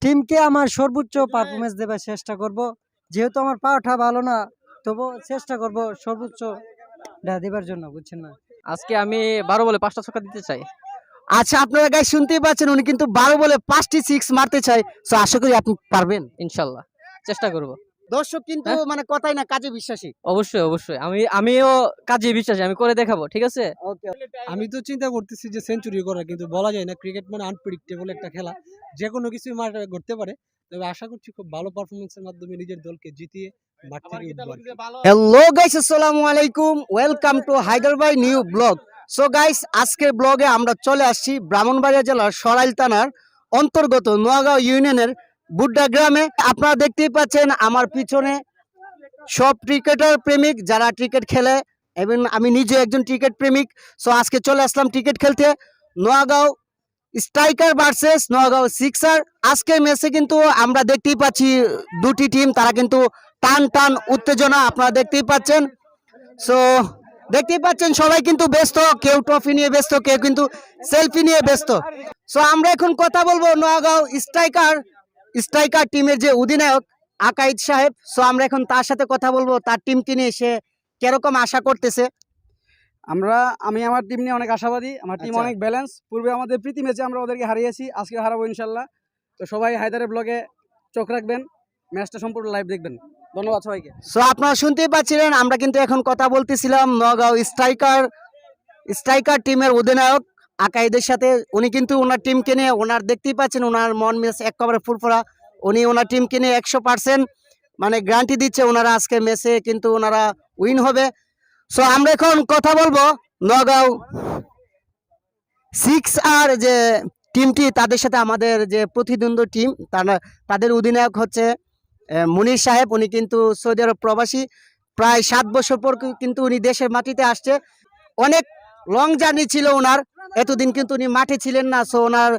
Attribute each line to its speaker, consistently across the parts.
Speaker 1: টিমকে আমার সর্বোচ্চ পারফরমেন্স দেবার চেষ্টা করব। যেহেতু আমার পাওয়াটা ভালো না, তবু চেষ্টা করব সর্বোচ্চ দেবার জন্য, বুঝছেন না?
Speaker 2: আজকে আমি 12 বলে 5টা ছক্কা দিতে চাই।
Speaker 3: আচ্ছা, আপনারা গাইস শুনতেই পাচ্ছেন, উনি কিন্তু 12 বলে 5টি সিক্স মারতে চায়। সো আশা করি আপনি পারবেন।
Speaker 2: ইনশাল্লাহ চেষ্টা করব।
Speaker 3: দর্শক কিন্তু
Speaker 2: হ্যাঁ?
Speaker 3: মানে কথাই না, কাজে বিশ্বাসী।
Speaker 2: অবশ্যই আমিও কাজে বিশ্বাসী, আমি করে দেখাবো, ঠিক আছে?
Speaker 3: ওকে।
Speaker 1: আমি তো চিন্তা করতেছি যে সেঞ্চুরি করা, কিন্তু বলা যায় না। ক্রিকেট মানে আনপ্রেডিক্টেবল একটা খেলা, যে কোনো কিছুই ঘটতে পারে। তবে আশা করছি খুব ভালো পারফরমেন্সের মাধ্যমে নিজের দলকে জিতিয়ে মাঠ থেকে উঠবো আর কি।
Speaker 3: হ্যালো গাইস, আসসালামু আলাইকুম, welcome to Hyderabad new blog. So guys, আজকের ব্লগে আমরা চলে আসছি ব্রাহ্মণবাড়িয়া জেলার সরাইল থানার অন্তর্গত নোয়াগাঁও ইউনিয়নের বুড্ডা গ্রামে। আপনারা দেখতেই পাচ্ছেন আমার পিছনে সব ক্রিকেটার প্রেমিক যারা ক্রিকেট খেলে, এবং আমি নিজে একজন ক্রিকেট প্রেমিক। সো আজকে চলে আসলাম ক্রিকেট খেলতে। Noagaon Striker versus Noagaon Sixer. আজকের ম্যাচে কিন্তু আমরা দেখতেই পাচ্ছি দুটি টিম, তারা কিন্তু টান টান উত্তেজনা আপনারা দেখতেই পাচ্ছেন। সো দেখতেই পাচ্ছেন সবাই কিন্তু ব্যস্ত, কেউ ট্রফি নিয়ে ব্যস্ত, কেউ কিন্তু সেলফি নিয়ে ব্যস্ত। সো আমরা এখন কথা বলবো নোয়াগাঁও স্ট্রাইকার টিমের যে অধিনায়ক আকাইদ সাহেব। সো আমরা এখন তার সাথে কথা বলবো, তার টিমকে নিয়ে সে কিরকম আশা করতেছে।
Speaker 4: আমি আমার টিম নিয়ে অনেক আশাবাদী। আমার টিম
Speaker 3: আচ্ছা।
Speaker 4: অনেক ব্যালেন্স। পূর্বে আমাদের প্রীতি ম্যাচে আমরা ওদেরকে হারিয়েছি, আজকে হারাবো ইনশাল্লাহ। তো সবাই হায়দারের ব্লগে চোখ রাখবেন, ম্যাচটা সম্পূর্ণ লাইভ দেখবেন। ধন্যবাদ সবাইকে।
Speaker 3: সো আপনারা শুনতেই পাচ্ছিলেন, আমরা কিন্তু এখন কথা বলতেছিলাম নোয়াগাঁও স্ট্রাইকার টিমের অধিনায়ক আকাইদের সাথে। উনি কিন্তু ওনার টিমকে নিয়ে, ওনার দেখতেই পাচ্ছেন ওনার মন মেজাজ একেবারে ফুরফুরা। উনি ওনার টিমকে নিয়ে 100% মানে গ্যারান্টি দিচ্ছে ওনারা আজকে ম্যাচে কিন্তু ওনারা উইন হবে। সো আমরা এখন কথা বলবো নোয়াগাঁও সিক্স আর যে টিমটি, তাদের সাথে আমাদের যে প্রতিদ্বন্দ্বী টিম, তাদের অধিনায়ক হচ্ছে মুনির সাহেব। উনি কিন্তু সৌদি আরব প্রবাসী, প্রায় 7 বছর পর কিন্তু উনি দেশের মাটিতে আসছে। অনেক লং জার্নি ছিল ওনার, এতদিন কিন্তু উনি মাঠে ছিলেন না। সো ওনার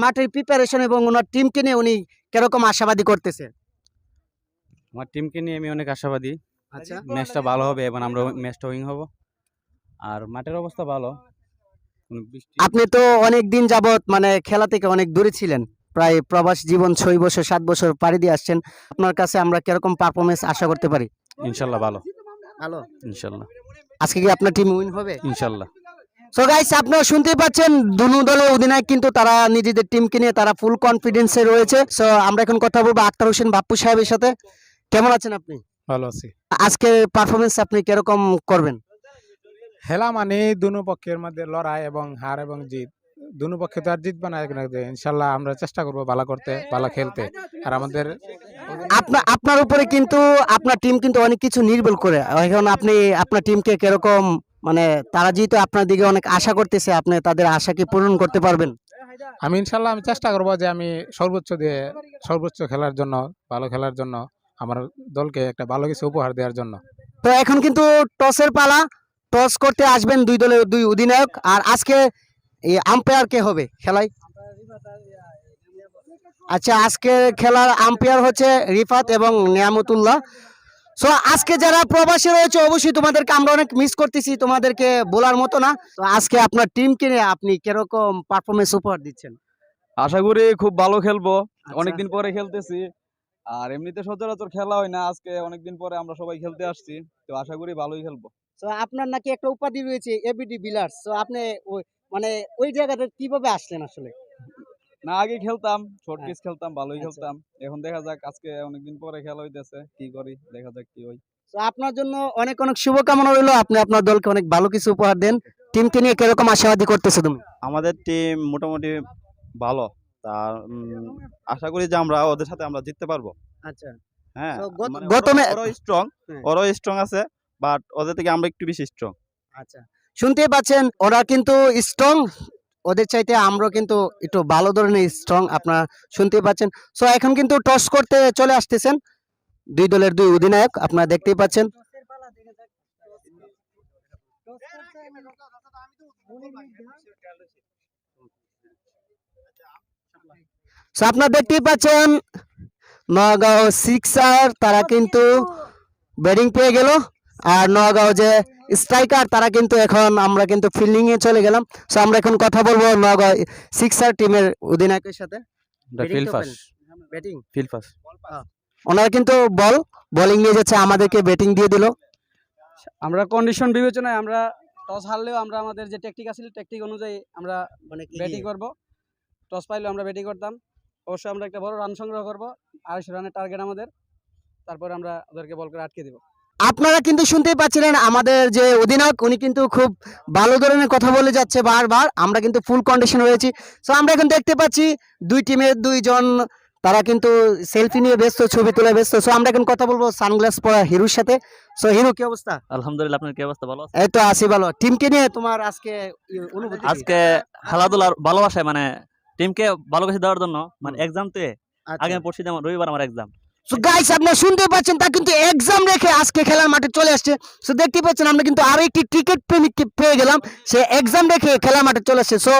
Speaker 3: মাঠের প্রিপারেশন এবং ওনার টিমকে নিয়ে উনি কিরকম আশাবাদী করতেছে।
Speaker 5: আমার টিমকে নিয়ে আমি অনেক আশাবাদী।
Speaker 3: আচ্ছা,
Speaker 5: ম্যাচটা ভালো হবে এবং আমরা ম্যাচটা উইন হব। আর মাঠের অবস্থা ভালো।
Speaker 3: আপনি তো অনেক দিন যাবত মানে খেলা থেকে অনেক দূরে ছিলেন, প্রায় প্রবাস জীবন 6 বছর 7 বছর পাড়ি দিয়ে আসছেন। আপনার কাছে আমরা কিরকম পারফরমেন্স আশা করতে পারি?
Speaker 5: ইনশাল্লাহ ভালো,
Speaker 3: ভালো।
Speaker 5: ইনশাল্লাহ,
Speaker 3: আজকে কি আপনার টিম উইন হবে?
Speaker 5: ইনশাল্লাহ।
Speaker 3: সো গাইস, আপনারা শুনতেই পাচ্ছেন দুনো দলের অধিনায়ক কিন্তু তারা নিজেদের টিমকে নিয়ে তারা ফুল কনফিডেন্সে রয়েছে। সো আমরা এখন কথা বলবো আক্তার হোসেন বাপ্পু সাহেবের সাথে। কেমন আছেন আপনি?
Speaker 6: ভালো আছি।
Speaker 3: আজকে পারফরমেন্স আপনি কিরকম করবেন?
Speaker 6: খেলা মানে দুনো পক্ষের মধ্যে লড়াই এবং হার এবং জিত। দুনো পক্ষে তো আর জিতবে না, ইনশাল্লাহ আমরা চেষ্টা করবো ভালো করতে, ভালো খেলতে। আর আমাদের
Speaker 3: আপনার উপরে কিন্তু আপনার টিম কিন্তু অনেক কিছু নির্ভর করে। এখন আপনি আপনার টিমকে কিরকম মানে তারা যেহেতু আপনার দিকে অনেক আশা করতেছে, আপনি তাদের আশা কি পূরণ করতে পারবেন?
Speaker 6: আমি চেষ্টা করবো যে আমি সর্বোচ্চ খেলার জন্য, ভালো খেলার জন্য, আমার দলকে একটা ভালো কিছু উপহার দেওয়ার জন্য।
Speaker 3: তো এখন কিন্তু টসের পালা, টস করতে আসবেন দুই দলের দুই অধিনায়ক। আর আজকে এই আম্পায়ার কে হবে খেলায়? আচ্ছা, আজকে খেলার আম্পায়ার হচ্ছে রিফাত এবং নিয়ামতুল্লাহ। সো আজকে যারা প্রবাসী রয়েছে অবশ্যই তোমাদেরকে আমরা অনেক মিস করতেছি, তোমাদেরকে বলার মতো না। তো আজকে আপনার টিমকে নিয়ে আপনি কিরকম পারফরমেন্স উপহার দিচ্ছেন?
Speaker 7: আশা করি খুব ভালো খেলবো।
Speaker 3: আচ্ছা।
Speaker 7: অনেকদিন পরে খেলতেছি, আর এমনিতে সচরাচর খেলা হয় না। আজকে অনেকদিন পরে আমরা সবাই খেলতে আসছি, তো আশা করি ভালোই খেলবো।
Speaker 3: তো আপনার নাকি একটা উপাধি রয়েছে এবিডি বিলার্স। তো আপনি মানে ওই জায়গাটা কিভাবে আসলেন আসলে?
Speaker 7: না, আগে খেলতাম, শর্ট
Speaker 3: হ্যাঁ।
Speaker 7: পিচ খেলতাম, ভালোই
Speaker 3: আচ্ছা।
Speaker 7: খেলতাম। এখন দেখা যাক, আজকে অনেকদিন পরে খেলা হইতেছে, কি করি দেখা যাক কি হয়।
Speaker 3: তো আপনার জন্য অনেক অনেক শুভকামনা রইলো, আপনি আপনার দলকে অনেক ভালো কিছু উপহার দেন। টিমকে নিয়ে কিরকম আশাবাদী করতেছো তুমি?
Speaker 5: আমাদের টিম মোটামুটি ভালো। তার আশা করি যে আমরা ওদের সাথে আমরা জিততে পারবো।
Speaker 3: আচ্ছা।
Speaker 5: হ্যাঁ,
Speaker 3: So,
Speaker 5: মানে
Speaker 3: গত মে- হ্যাঁ।
Speaker 5: ওরাও স্ট্রং আছে, বাট ওদের থেকে আমরা একটু বেশি স্ট্রং।
Speaker 3: আচ্ছা, শুনতেই পাচ্ছেন ওরা কিন্তু স্ট্রং, ওদের চাইতে আমরা কিন্তু একটু ভালো ধরনের স্ট্রং, আপনারা শুনতেই পাচ্ছেন। সো এখন কিন্তু টস করতে চলে আসতেছেন দুই দলের দুই অধিনায়ক, আপনারা দেখতেই পাচ্ছেন। সো আপনারা দেখতেই পাচ্ছেন নগাঁও সিক্সার তারা কিন্তু ব্যাটিং পেয়ে গেল, আর নগাঁও যে স্ট্রাইকার তারা কিন্তু এখন আমরা কিন্তু ফিল্ডিং এ চলে গেলাম। সো আমরা এখন কথা বলবো নগাঁও সিক্সার টিমের অধিনায়কের সাথে।
Speaker 5: Field first.
Speaker 3: Batting
Speaker 7: field first.
Speaker 3: ওনারা কিন্তু বোলিং নিয়ে যাচ্ছে, আমাদেরকে ব্যাটিং দিয়ে দিল।
Speaker 4: আমরা কন্ডিশন বিবেচনায় আমরা টস হারলেও আমরা আমাদের যে টেকটিক আছে টেকটিক অনুযায়ী আমরা
Speaker 3: মানে
Speaker 4: ব্যাটিং করব। টস পাইলেও আমরা ব্যাটিং করতাম। অবশ্যই আমরা একটা বড় রান সংগ্রহ করব, 250 রানের টার্গেট আমাদের। তারপরে আমরা ওদেরকে বল করে আটকে দেব।
Speaker 3: আপনারা কিন্তু শুনতেই পাচ্ছিলেন আমাদের যে অধিনায়ক, উনি কিন্তু খুব ভালো ধরনের কথা বলে যাচ্ছে বারবার। আমরা কিন্তু ফুল কন্ডিশন রয়েছি। সো আমরা এখন দেখতে পাচ্ছি দুই টিমের দুইজন তারা কিন্তু সেলফি নিয়ে ব্যস্ত, ছবি তোলা ব্যস্ত। সো আমরা এখন কথা বলবো সানগ্লাস পরা হিরোর সাথে। সো হিরো, কি অবস্থা?
Speaker 2: আলহামদুলিল্লাহ, আপনার কি অবস্থা? ভালো আছে?
Speaker 3: এই তো আছি ভালো। টিমকে নিয়ে তোমার আজকে অনুভূতি কি?
Speaker 2: আজকে খেলাধুলার ভালোবাসায় মানে টিমকে ভালোবাসা দেওয়ার জন্য মানে এক্সাম তে
Speaker 3: আচ্ছা।
Speaker 2: আগে পড়ছি, যেমন রবিবার আমার এক্সাম।
Speaker 3: সো গাইস, আপনারা শুনতে পাচ্ছেন তা কিন্তু এক্সাম রেখে আজকে খেলার মাঠে চলে আসছে। সো দেখতে পাচ্ছেন আমরা কিন্তু আরো একটি ক্রিকেট প্রেমিককে পেয়ে গেলাম, সে এক্সাম রেখে খেলার মাঠে চলে আসছে। সো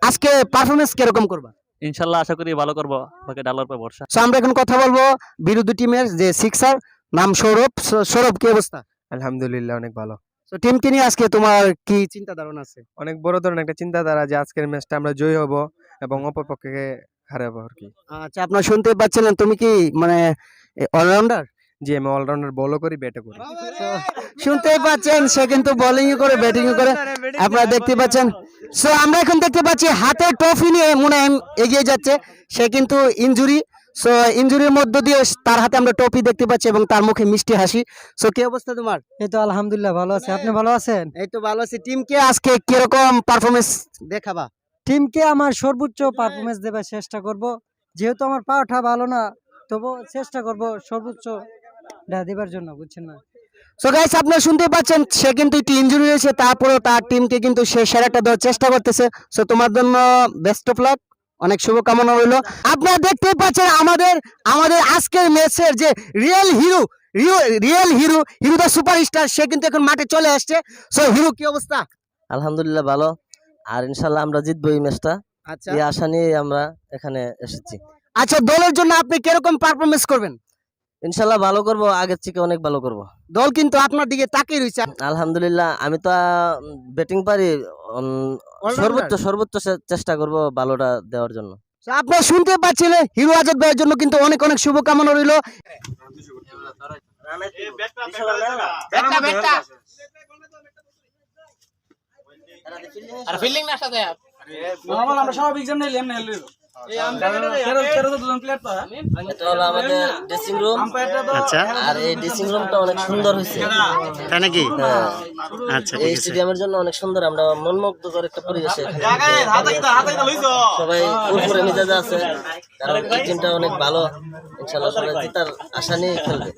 Speaker 3: আজকে পারফরমেন্স কিরকম করবা?
Speaker 2: ইনশাল্লাহ আশা করি ভালো করবো, বাকি ডালার উপর ভরসা।
Speaker 3: সো আমরা এখন কথা বলবো বিরোধী টিমের যে সিক্সার, নাম সৌরভ। সৌরভ, কি অবস্থা?
Speaker 8: আলহামদুলিল্লাহ, অনেক ভালো।
Speaker 3: তো টিমকে নিয়ে আজকে তোমার কি চিন্তা ধারণা আছে?
Speaker 8: অনেক বড় ধরনের একটা চিন্তাধারা যে আজকের ম্যাচটা আমরা জয়ী হব এবং অপর পক্ষকে হারাবো আর কি।
Speaker 3: আচ্ছা, আপনারা শুনতে পাচ্ছিলেন, তুমি কি মানে অলরাউন্ডার?
Speaker 8: যে আমি অলরাউন্ডার বলও করি, ব্যাটও করি।
Speaker 3: শুনতেই পাচ্ছেন, সে কিন্তু বোলিং করে ব্যাটিং করে, আপনারা দেখতে পাচ্ছেন। সো আমরা এখন দেখতে পাচ্ছি হাতে ট্রফি নিয়ে মুনাইম এগিয়ে যাচ্ছে। সে কিন্তু ইনজুরি, সো ইনজুরির মধ্য দিয়ে তার হাতে আমরা ট্রফি দেখতে পাচ্ছি এবং তার মুখে মিষ্টি হাসি। সো কি অবস্থা তোমার?
Speaker 1: এই তো আলহামদুলিল্লাহ ভালো আছে, আপনি ভালো আছেন?
Speaker 3: এই তো ভালো আছি। টিমকে আজকে কিরকম পারফরমেন্স দেখাবা?
Speaker 1: টিমকে আমার সর্বোচ্চ পারফরমেন্স দেবার চেষ্টা করব। যেহেতু আমার পাওয়াটা ভালো না, তবু চেষ্টা করব সর্বোচ্চ দেবার জন্য, বুঝছেন না?
Speaker 3: সো গাইস, আপনারা শুনতে পাচ্ছেন সে কিন্তু একটু ইনজুরি হয়েছে, তারপরেও তার টিমকে কিন্তু সে সেরাটা দেওয়ার চেষ্টা করতেছে। সো তোমার জন্য বেস্ট অফ লাক, অনেক শুভকামনা রইল। আপনারা দেখতে পাচ্ছেন আমাদের আজকের ম্যাচের যে রিয়েল হিরো দ্য সুপারস্টার, সে কিন্তু এখন মাঠে চলে আসছে। সো হিরো, কি অবস্থা?
Speaker 9: আলহামদুলিল্লাহ ভালো, আর ইনশাল্লাহ আমরা জিতবো এই ম্যাচটা,
Speaker 3: আচ্ছা
Speaker 9: এই আশা নিয়ে আমরা এখানে এসেছি।
Speaker 3: আচ্ছা, দলের জন্য আপনি কিরকম পারফরমেন্স করবেন?
Speaker 9: ইনশাল্লাহ ভালো করব, আগের থেকে অনেক ভালো করব।
Speaker 3: দল কিন্তু আপনার দিকে তাকিয়ে রয়েছে।
Speaker 9: আলহামদুলিল্লাহ, আমি তো ব্যাটিং পারি, সর্বোচ্চ চেষ্টা করব ভালোটা দেওয়ার জন্য।
Speaker 3: So, আপনারা শুনতে পাচ্ছিলেন হিরো আজাদ ভাইয়ের জন্য কিন্তু অনেক অনেক শুভকামনা রইল।
Speaker 4: নরমাল আমরা সব এক্সাম নিলে এমনি হেলবে। এই আম্পায়ার তো দুজন প্লেয়ার তো।
Speaker 9: এটা হলো আমাদের ড্রেসিং রুম।
Speaker 3: আচ্ছা,
Speaker 9: আর এই ড্রেসিং রুমটা অনেক সুন্দর হয়েছে,
Speaker 3: তাই নাকি?
Speaker 9: হ্যাঁ।
Speaker 3: আচ্ছা,
Speaker 9: এই স্টেডিয়ামের জন্য অনেক সুন্দর, আমরা মনমুগ্ধকর একটা পরিবেশে সবাই উপরে মেজাজে আছে, কারণ এই টিমটা অনেক ভালো। ইনশাআল্লাহ সবাই জেতার আশা নিয়ে খেলবে।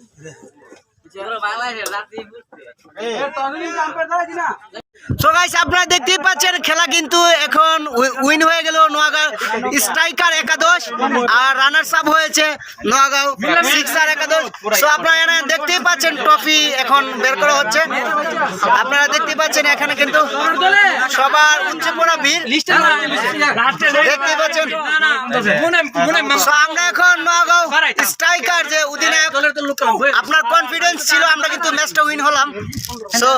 Speaker 3: সো গাইস, আপনারা দেখতেই পাচ্ছেন খেলা কিন্তু এখন উইন হয়ে গেল নোয়াগাঁও স্ট্রাইকার একাদশ, আর রানার্স আপ হয়েছে নোয়াগাঁও সিক্সার একাদশ। সো আপনারা এখানে দেখতেই পাচ্ছেন ট্রফি এখন বের করা হচ্ছে। আপনারা দেখতে পাচ্ছেন এখানে কিন্তু সবার উচ্চ পড়া ভিড় দেখতে পাচ্ছেন। সো আমরা এখন নোয়াগাঁও স্ট্রাইকার যে অধিনায়ক, আপনার কনফিডেন্স ছিল আমরা কিন্তু ম্যাচটা উইন হলাম। সো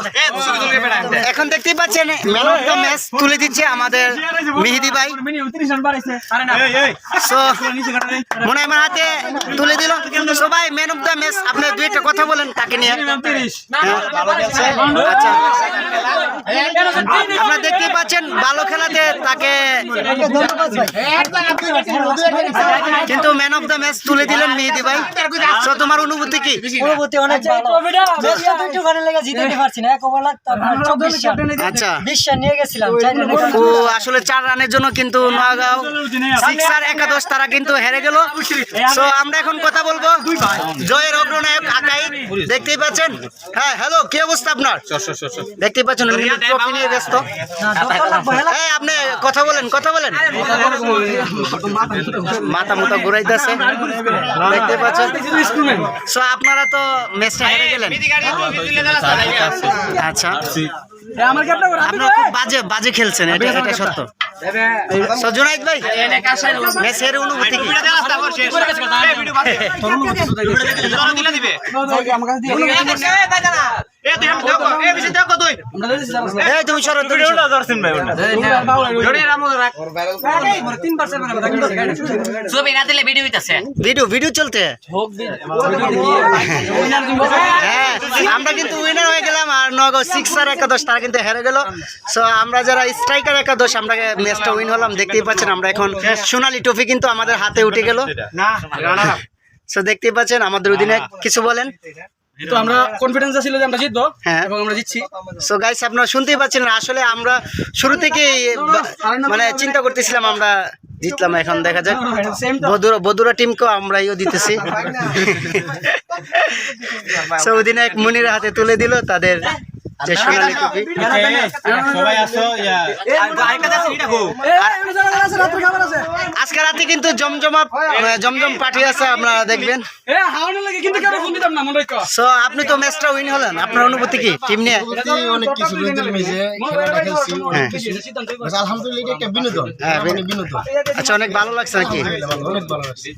Speaker 3: এখন দেখতেই পাচ্ছেন ম্যান অফ দ্য ম্যাচ তুলে দিচ্ছে আমাদের মেহেদি ভাই। সো মুনাইমের হাতে তুলে দিল। সবাই ম্যান অফ দ্য ম্যাচ, আপনি দুই একটা কথা বলেন তাকে নিয়ে। আচ্ছা, আপনারা দেখতে পাচ্ছেন ভালো খেলাতে তাকে কিন্তু ম্যান অফ দ্য ম্যাচ তুলে দিলেন মেহেদি ভাই। সো তোমার অনুভূতি কি?
Speaker 1: অনুভূতি অনেক ভালো। ম্যাচটা দুটো ঘরে লেগে জিততে পারছি না, এক ওভার লাগতো 24 রান।
Speaker 3: আচ্ছা,
Speaker 1: 20 রান নিয়ে গেছিলাম, 4 রানে।
Speaker 3: ও আসলে 4 রানের জন্য কিন্তু নোয়াগাঁও সিক্সার একাদশ তারা কিন্তু হেরে গেল। সো আমরা এখন কথা বলবো জয়ের অগ্রনায়ক আকাই, দেখতেই পাচ্ছেন। হ্যাঁ, হ্যালো, কি অবস্থা আপনার? দেখতেই পাচ্ছেন ট্রফি নিয়ে ব্যস্ত। হ্যাঁ, আপনি কথা বলেন মাথা মুথা ঘুরাইতেছে, দেখতে পাচ্ছেন। সো আপনারা তো ম্যাচটা হেরে গেলেন। আচ্ছা, আপনারা খুব বাজে খেলছেন, এটা সত্য। সো জুনাইদ ভাই, ম্যাচের অনুভূতি কি? এই তুমি সরো, তুমি সরো। ভিডিও চলতে। হ্যাঁ, আমরা কিন্তু উইনার হয়ে গেলাম আর নগর সিক্সার একাদশ তারা কিন্তু হেরে গেল। সো আমরা যারা স্ট্রাইকার একাদশ আমরা ম্যাচটা উইন হলাম। দেখতেই পাচ্ছেন আমরা এখন সোনালী ট্রফি কিন্তু আমাদের হাতে উঠে গেল। সো দেখতেই পাচ্ছেন আমাদের অধীনে কিছু বলেন।
Speaker 4: তো আমরা কনফিডেন্স ছিল যে আমরা জিতবো
Speaker 3: হ্যাঁ,
Speaker 4: এবং আমরা জিতছি।
Speaker 3: সো গাইস আপনারা শুনতেই পাচ্ছেন আসলে আমরা শুরু থেকে মানে চিন্তা করতেছিলাম আমরা জিতলাম। এখন দেখা যাক বদুরা টিমকেও আমরা ইয়ে দিতেছি। সো অধিনায়ক মুনির হাতে তুলে দিল তাদের যে সোনালী ট্রফি। আজকে রাতে কিন্তু জমজম পার্টি আছে, আপনারা দেখবেন। সো আপনি তো ম্যাচটা উইন হলেন, আপনার অনুভূতি কি টিম নিয়ে?
Speaker 10: অনেক কিছু খেলাটা খেলছি অনেক কিছু আলহামদুলিল্লাহ, এটা একটা বিনোদন।
Speaker 3: আচ্ছা, অনেক ভালো লাগছে নাকি?
Speaker 10: অনেক ভালো লাগছে।